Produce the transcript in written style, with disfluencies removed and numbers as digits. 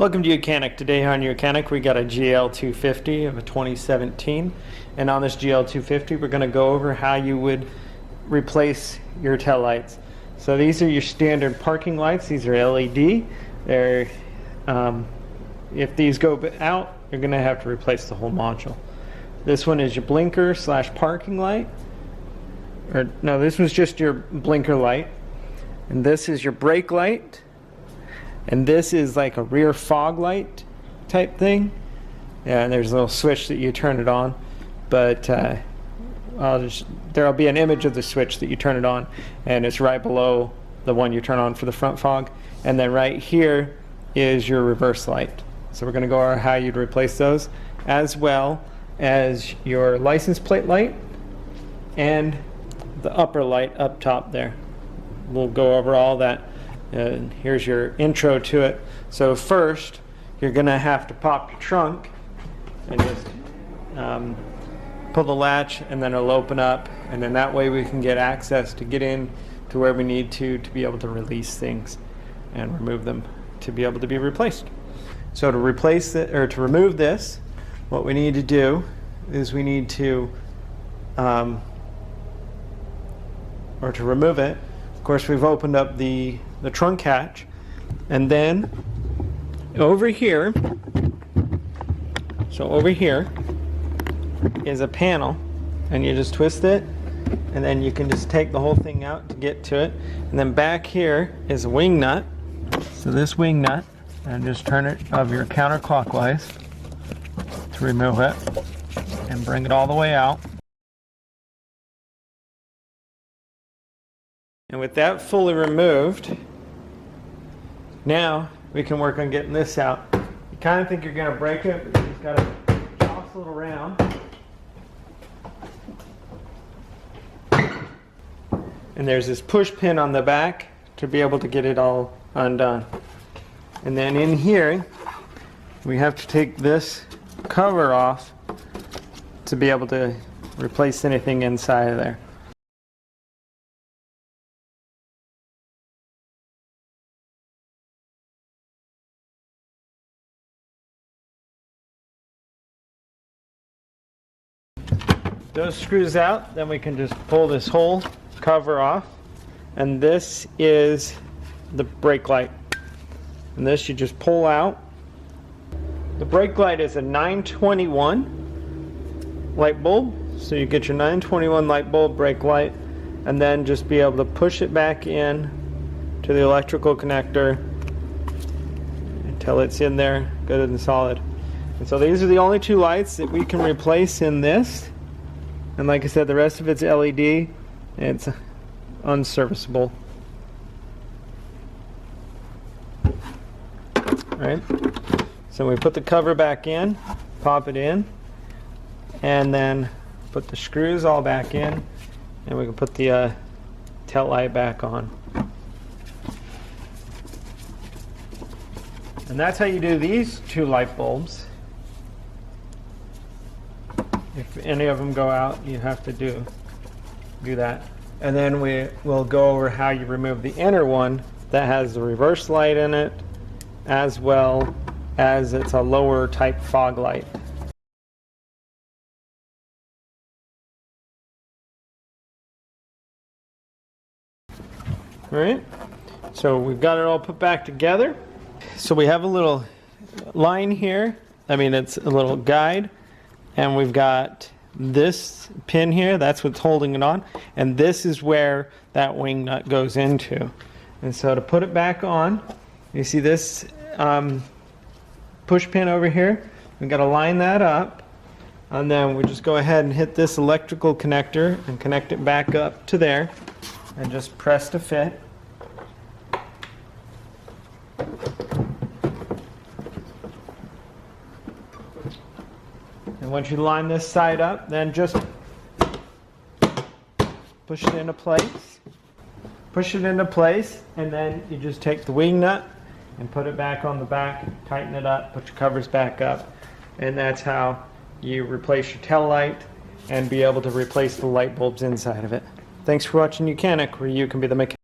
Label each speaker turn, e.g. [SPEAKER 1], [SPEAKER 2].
[SPEAKER 1] Welcome to YOUCANIC. Today on YOUCANIC we got a GL250 of a 2017, and on this GL250 we're going to go over how you would replace your tail lights. So these are your standard parking lights. These are LED. They're if these go out, you're going to have to replace the whole module. This one is your blinker slash parking light, or no, this was just your blinker light, and this is your brake light. And this is like a rear fog light type thing. Yeah, and there's a little switch that you turn it on. But there'll be an image of the switch that you turn it on, and it's right below the one you turn on for the front fog. And then right here is your reverse light. So we're going to go over how you'd replace those, as well as your license plate light and the upper light up top there. We'll go over all that. Here's your intro to it. So first, you're going to have to pop your trunk and just pull the latch, and then it'll open up, and then that way we can get access to get in to where we need to be able to release things and remove them to be able to be replaced. So to replace it, or to remove this, what we need to do is we need to, or to remove it, of course we've opened up the trunk hatch, and then over here, so over here is a panel, and you just twist it, and then you can just take the whole thing out to get to it. And then back here is a wing nut. So this wing nut, and just turn it of your counterclockwise to remove it and bring it all the way out. And with that fully removed, now we can work on getting this out. You kind of think you're going to break it, but you just got to jostle it around. And there's this push pin on the back to be able to get it all undone. And then in here, we have to take this cover off to be able to replace anything inside of there. Those screws out, then we can just pull this whole cover off, and this is the brake light, and this you just pull out. The brake light is a 921 light bulb, so you get your 921 light bulb brake light, and then just be able to push it back in to the electrical connector until it's in there good and solid. And so these are the only two lights that we can replace in this. And like I said, the rest of it's LED, and it's unserviceable. Alright, so we put the cover back in, pop it in, and then put the screws all back in, and we can put the tail light back on. And that's how you do these two light bulbs. If any of them go out, you have to do that. And then we will go over how you remove the inner one that has the reverse light in it, as well as it's a lower type fog light. Alright, so we've got it all put back together. So we have a little line here, it's a little guide. And we've got this pin here, that's what's holding it on, and this is where that wing nut goes into. And so to put it back on, you see this push pin over here, we've got to line that up, and then we just go ahead and hit this electrical connector and connect it back up to there, and just press to fit. And once you line this side up, then just push it into place. Push it into place, and then you just take the wing nut and put it back on the back, tighten it up, put your covers back up, and that's how you replace your tail light and be able to replace the light bulbs inside of it. Thanks for watching YOUCANIC, where you can be the mechanic.